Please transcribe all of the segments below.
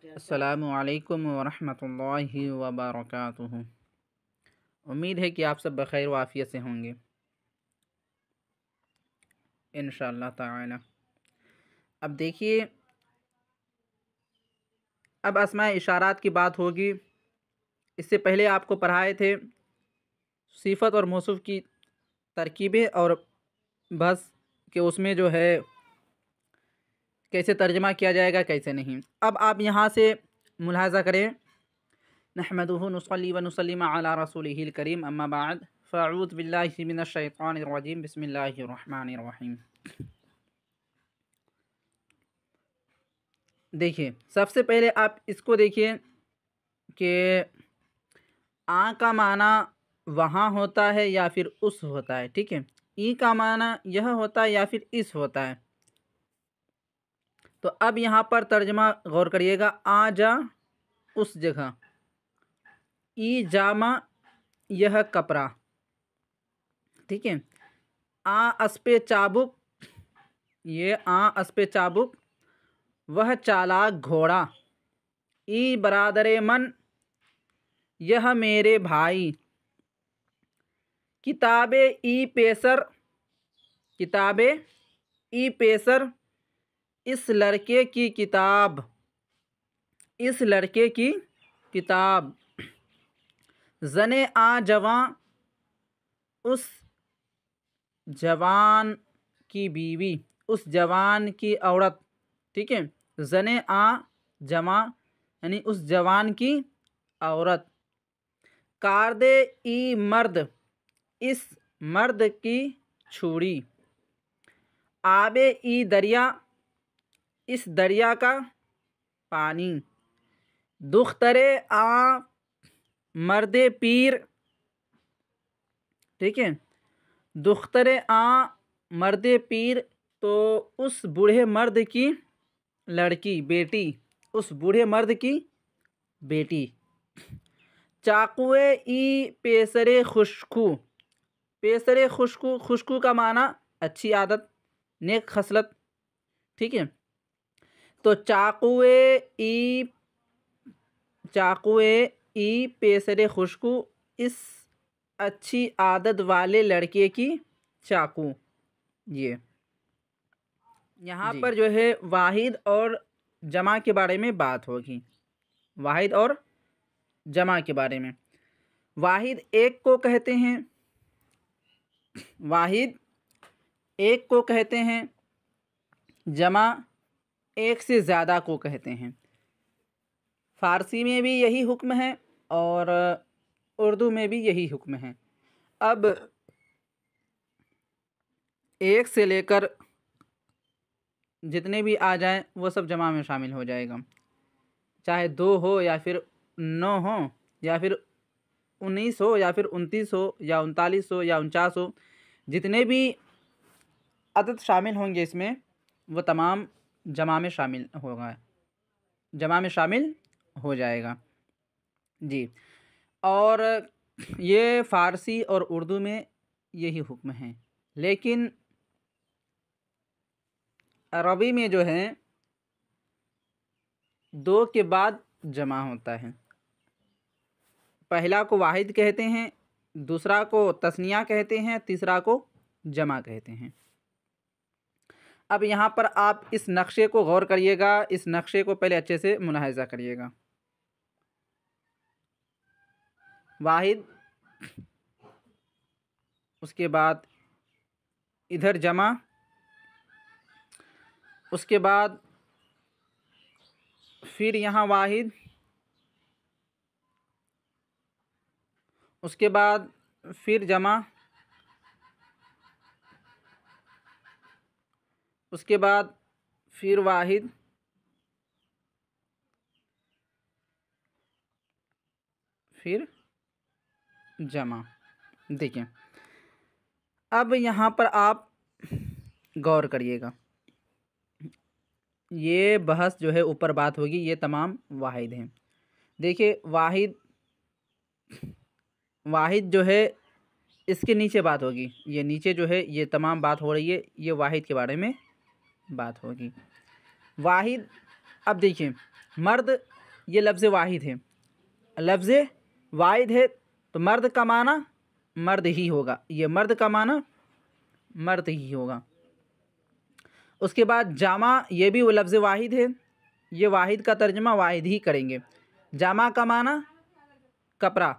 अस्सलामु अलैकुम वरहमतुल्लाहि वबरकातुहू। उम्मीद है कि आप सब बखैर वाफ़ियत से होंगे इंशाअल्लाह ताला। अब देखिए, अब अस्माए इशारात की बात होगी। इससे पहले आपको पढ़ाए थे सिफ़त और मौसूफ़ की तरकीबें और बस कि उसमें जो है कैसे तर्जमा किया जाएगा कैसे नहीं। अब आप यहाँ से मुलाहज़ा करें, नहमदुहु नुसल्ली व नुसल्लिम अला रसूलिहिल करीम, अम्मा बाद, फ़अऊज़ु बिल्लाहि मिनश शैतानिर रजीम, बिस्मिल्लाहिर रहमानिर रहीम। देखिए, सबसे पहले आप इसको देखिए कि आ का माना वहाँ होता है या फिर उस होता है, ठीक है। ई का माना यह होता है या फिर इस होता है। तो अब यहाँ पर तर्जमा गौर करिएगा, आ जा उस जगह, ई जामा यह कपड़ा, ठीक है। आ अस्पे चाबुक, ये आ अस्पे चाबुक वह चालाक घोड़ा। ई बरादरे मन यह मेरे भाई। किताबे ई पेसर, किताबे ई पेसर इस लड़के की किताब, इस लड़के की किताब। जने आ जवां उस जवान की बीवी, उस जवान की औरत, ठीक है। जने आ जमा यानी उस जवान की औरत। कार्दे ई मर्द इस मर्द की छुरी। आबे ई दरिया इस दरिया का पानी। दुख्तरे आ मर्दे पीर, ठीक है। दुख्तरे आ मर्दे पीर, तो उस बूढ़े मर्द की लड़की, बेटी, उस बूढ़े मर्द की बेटी। चाकुए ई पेसरे खुशकू, पेसरे खुशकू, खुशकू का माना अच्छी आदत, नेक खसलत, ठीक है। तो चाकुए ई पेसरे खुशकू इस अच्छी आदत वाले लड़के की चाकू। ये यहाँ पर जो है वाहिद और जमा के बारे में बात होगी, वाहिद और जमा के बारे में। वाहिद एक को कहते हैं, वाहिद एक को कहते हैं, जमा एक से ज़्यादा को कहते हैं। फ़ारसी में भी यही हुक्म है और उर्दू में भी यही हुक्म है। अब एक से लेकर जितने भी आ जाएं वो सब जमा में शामिल हो जाएगा, चाहे 2 हो या फिर 9 हो या फिर 19 हो या फिर 29 हो या 39 हो या 49 हो। जितने भी अदद शामिल होंगे इसमें वो तमाम जमा में शामिल होगा, जमा में शामिल हो जाएगा जी। और ये फ़ारसी और उर्दू में यही हुक्म है, लेकिन अरबी में जो है 2 के बाद जमा होता है। पहला को वाहिद कहते हैं, दूसरा को तस्निया कहते हैं, तीसरा को जमा कहते हैं। अब यहाँ पर आप इस नक्शे को गौर करिएगा, इस नक्शे को पहले अच्छे से मुलाहिज़ा करिएगा। वाहिद, उसके बाद इधर जमा, उसके बाद फिर यहाँ वाहिद, उसके बाद फिर जमा, उसके बाद फिर वाहिद, फिर जमा। देखिए, अब यहाँ पर आप गौर करिएगा, ये बहस जो है ऊपर बात होगी, ये तमाम वाहिद हैं। देखिए, वाहिद, वाहिद जो है इसके नीचे बात होगी, ये नीचे जो है ये तमाम बात हो रही है, ये वाहिद के बारे में बात होगी। वाहिद, अब देखिए, मर्द ये लफ्ज़ वाहिद है, लफ्ज़ वाहिद है तो मर्द का माना मर्द ही होगा, ये मर्द का माना मर्द ही होगा। उसके बाद जामा, ये भी वो लफ्ज़ वाहिद है, ये वाहिद का तर्जमा वाहिद ही करेंगे। जामा का माना कपड़ा,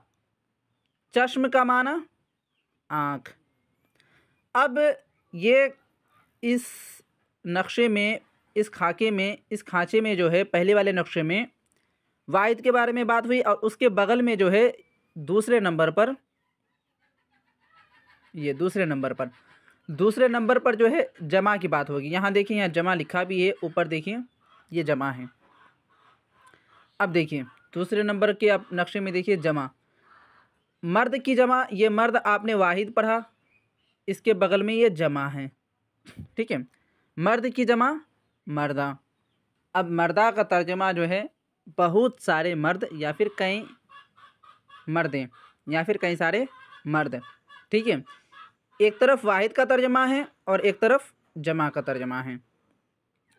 चश्म का माना आँख। अब ये इस नक्शे में, इस खाँचे में जो है पहले वाले नक्शे में वाहिद के बारे में बात हुई, और उसके बगल में जो है दूसरे नंबर पर, ये दूसरे नंबर पर जो है जमा की बात होगी। यहाँ देखिए, यहाँ जमा लिखा भी है, ऊपर देखिए ये जमा है। अब देखिए दूसरे नंबर के आप नक्शे में देखिए जमा, मर्द की जमा, ये मर्द आपने वाहिद पढ़ा, इसके बगल में ये जमा है, ठीक है। मर्द की जमा मर्दा। अब मर्दा का तर्जमा जो है बहुत सारे मर्द या फिर कई मर्दें या फिर कई सारे मर्द, ठीक है। एक तरफ वाहिद का तर्जमा है और एक तरफ जमा का तर्जमा है।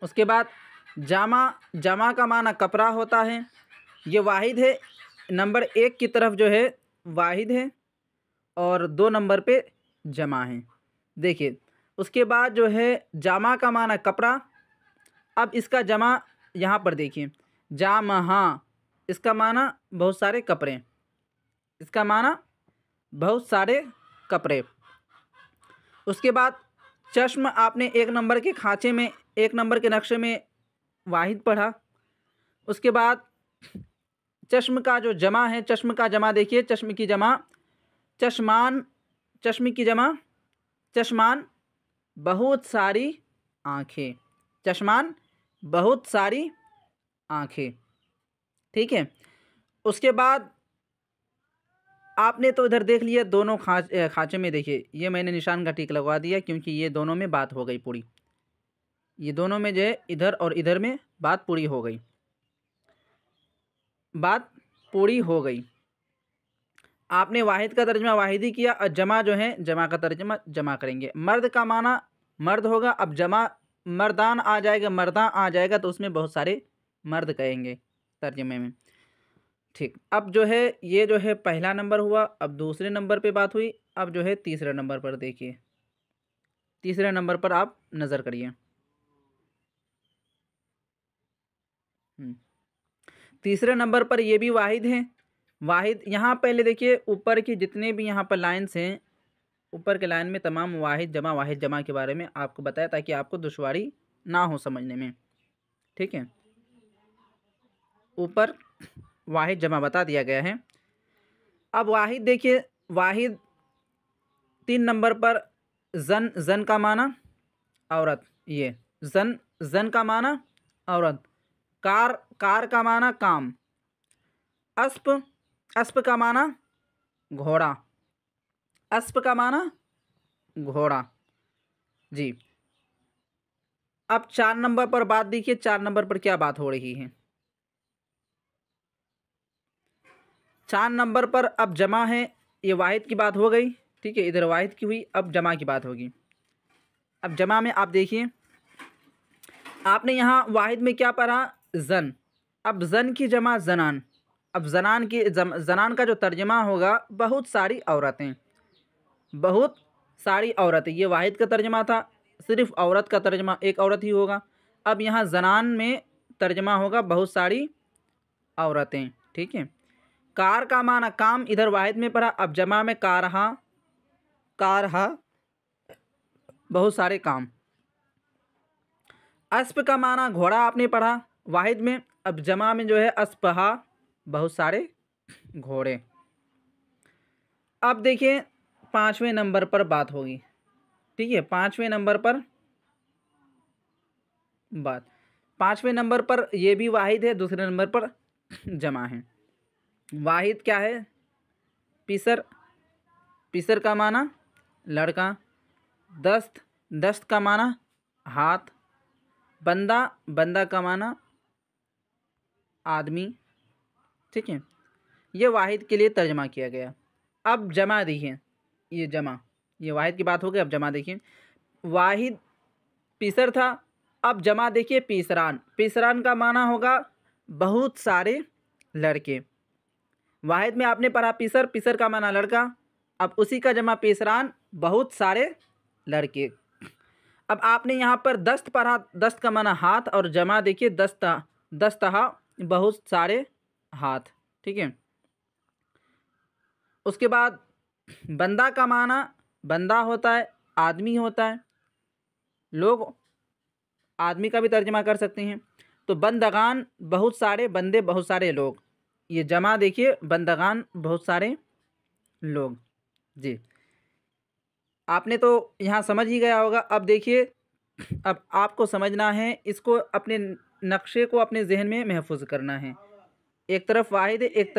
उसके बाद जमा का माना कपड़ा होता है, ये वाहिद है, नंबर 1 की तरफ जो है वाहिद है और 2 नंबर पे जमा है। देखिए उसके बाद जो है जामा का माना कपड़ा। अब इसका जमा यहाँ पर देखिए, जामहा, इसका माना बहुत सारे कपड़े, इसका माना बहुत सारे कपड़े। उसके बाद चश्म, आपने 1 नंबर के खाँचे में, 1 नंबर के नक्शे में वाहिद पढ़ा। उसके बाद चश्म का जो जमा है, चश्म का जमा देखिए, चश्म की जमा चश्मान, चश्म की जमा चश्मान, बहुत सारी आँखें, चश्मान बहुत सारी आँखें, ठीक है। उसके बाद आपने तो इधर देख लिया, दोनों खाँचे में देखिए, ये मैंने निशान का टिक लगवा दिया क्योंकि ये दोनों में बात हो गई पूरी, ये दोनों में जो है इधर और इधर में बात पूरी हो गई, बात पूरी हो गई। आपने वाहिद का तर्जमा वाहिद ही किया और जमा जो है जमा का तर्जमा जमा करेंगे। मर्द का माना मर्द होगा, अब जमा मर्दान आ जाएगा, मर्दा आ जाएगा तो उसमें बहुत सारे मर्द कहेंगे तर्जमे में, ठीक। अब जो है ये जो है पहला नंबर हुआ, अब दूसरे नंबर पे बात हुई। अब जो है तीसरे नंबर पर देखिए, तीसरे नंबर पर आप नज़र करिए। तीसरे नंबर पर ये भी वाहिद है, वाहिद। यहाँ पहले देखिए ऊपर की जितने भी यहाँ पर लाइन्स हैं, ऊपर के लाइन में तमाम वाहिद जमा के बारे में आपको बताया ताकि आपको दुश्वारी ना हो समझने में, ठीक है। ऊपर वाहिद जमा बता दिया गया है। अब वाहिद देखिए, वाहिद 3 नंबर पर जन का माना औरत, ये जन का माना औरत। कार का माना काम। अस्प का माना घोड़ा, अस्प का माना घोड़ा, जी। अब 4 नंबर पर बात देखिए, 4 नंबर पर क्या बात हो रही है। 4 नंबर पर अब जमा है, ये वाहिद की बात हो गई, ठीक है, इधर वाहिद की हुई, अब जमा की बात होगी। अब जमा में आप देखिए, आपने यहाँ वाहिद में क्या पढ़ा, जन। अब जन की जमा जनान। अब जनान का जो तर्जमा होगा बहुत सारी औरतें, बहुत सारी औरतें। ये वाहिद का तर्जमा था, सिर्फ औरत का तर्जमा एक औरत ही होगा। अब यहाँ जनान में तर्जमा होगा बहुत सारी औरतें, ठीक है। कार का माना काम, इधर वाहिद में पढ़ा, अब जमा में कारहा बहुत सारे काम। अस्प का माना घोड़ा आपने पढ़ा वाहिद में, अब जमा में जो है अस्पहा बहुत सारे घोड़े। अब देखिए 5वें नंबर पर बात होगी, ठीक है, 5वें नंबर पर बात। 5वें नंबर पर ये भी वाहिद है, दूसरे नंबर पर जमा है। वाहिद क्या है, पिसर का माना लड़का। दस्त का माना हाथ। बंदा का माना आदमी, ठीक है। ये वाहिद के लिए तर्जमा किया गया। अब जमा देखिए, ये जमा, ये वाहिद की बात हो गई। अब जमा देखिए, वाहिद पिसर था, अब जमा देखिए पीसरान। पीसरान का माना होगा बहुत सारे लड़के। वाहिद में आपने पढ़ा पिसर, पिसर का माना लड़का। अब उसी का जमा पिसरान, बहुत सारे लड़के। अब आपने यहाँ पर दस्त पढ़ा, दस्त का माना हाथ, और जमा देखिए दस्ता, दस्तहा, बहुत सारे हाथ। ठीक है। उसके बाद बंदा का माना, बंदा होता है, आदमी होता है। लोग आदमी का भी तर्जमा कर सकते हैं। तो बंदगान, बहुत सारे बंदे, बहुत सारे लोग। ये जमा देखिए बंदगान, बहुत सारे लोग। जी, आपने तो यहाँ समझ ही गया होगा। अब देखिए, अब आपको समझना है, इसको अपने नक्शे को अपने जहन में महफूज करना है। एक तरफ वाहिद है, एक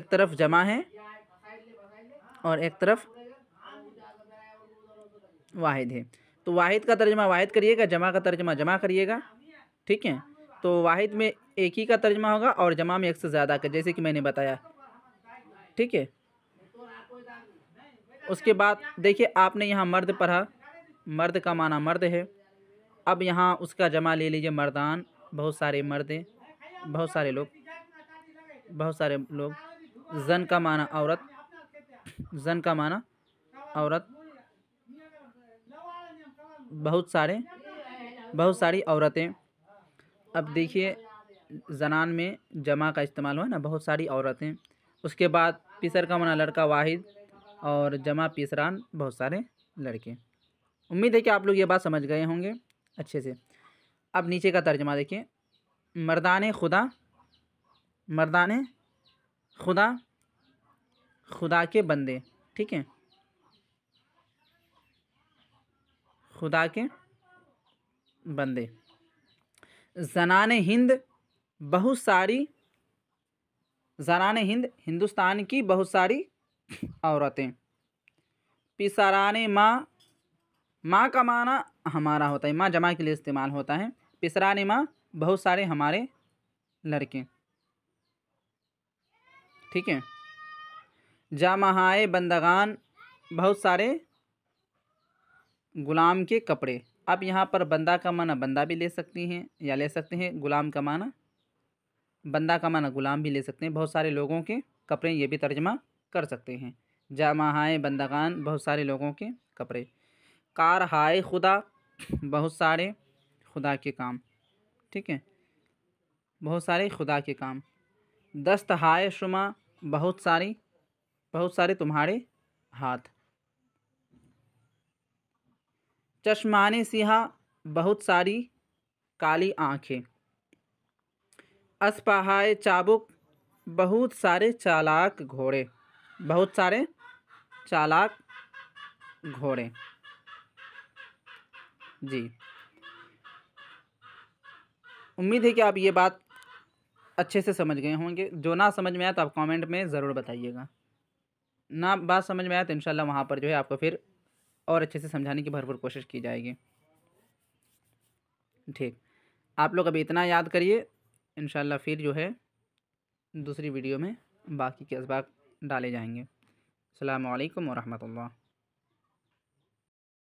तरफ जमा है और एक तरफ वाहिद है। तो वाहिद का तर्जमा वाहिद करिएगा, जमा का तर्जमा जमा करिएगा। ठीक है। तो वाहिद में एक ही का तर्जमा होगा और जमा में एक से ज़्यादा का, जैसे कि मैंने बताया। ठीक है। उसके बाद देखिए, आपने यहाँ मर्द पढ़ा, मर्द का माना मर्द है। अब यहाँ उसका जमा ले लीजिए मर्दान, बहुत सारे मर्द हैं, बहुत सारे लोग, बहुत सारे लोग। जन का माना औरत, जन का माना औरत, बहुत सारी औरतें। अब देखिए, जनान में जमा का इस्तेमाल हुआ ना, बहुत सारी औरतें। उसके बाद पिसर का माना लड़का वाहिद, और जमा पिसरान, बहुत सारे लड़के। उम्मीद है कि आप लोग ये बात समझ गए होंगे अच्छे से। अब नीचे का तर्जमा देखिए, मर्दाने खुदा, मर्दाने खुदा, खुदा के बंदे। ठीक है, खुदा के बंदे। ज़नाने हिंद, बहुत सारी, ज़नाने हिंद, हिंदुस्तान की बहुत सारी औरतें। पिसराने माँ, माँ का माना हमारा होता है, माँ जमा के लिए इस्तेमाल होता है। पिसराने माँ, बहुत सारे हमारे लड़के। ठीक है। जामहाए बंदगान, बहुत सारे गुलाम के कपड़े। अब यहाँ पर बंदा का माना बंदा भी ले सकती हैं, या ले सकते हैं गुलाम का माना, बंदा का माना गुलाम भी ले सकते हैं। बहुत सारे लोगों के कपड़े, ये भी तर्जमा कर सकते हैं। जामहाए बंदगान, बहुत सारे लोगों के कपड़े। कार हाय खुदा, बहुत सारे खुदा के काम। ठीक है, बहुत सारे खुदा के काम। दस्त हाय शुमा, बहुत सारे तुम्हारे हाथ। चश्माने सिहा, बहुत सारी काली आँखें। अस्पहाय चाबुक, बहुत सारे चालाक घोड़े, बहुत सारे चालाक घोड़े। जी, उम्मीद है कि आप ये बात अच्छे से समझ गए होंगे। जो ना समझ में आया तो आप कमेंट में ज़रूर बताइएगा। ना बात समझ में आया तो इंशाल्लाह वहाँ पर जो है आपको फिर और अच्छे से समझाने की भरपूर कोशिश की जाएगी। ठीक, आप लोग अभी इतना याद करिए, इंशाल्लाह फिर जो है दूसरी वीडियो में बाकी के असबाब डाले जाएंगे। अस्सलामु अलैकुम व रहमतुल्लाह।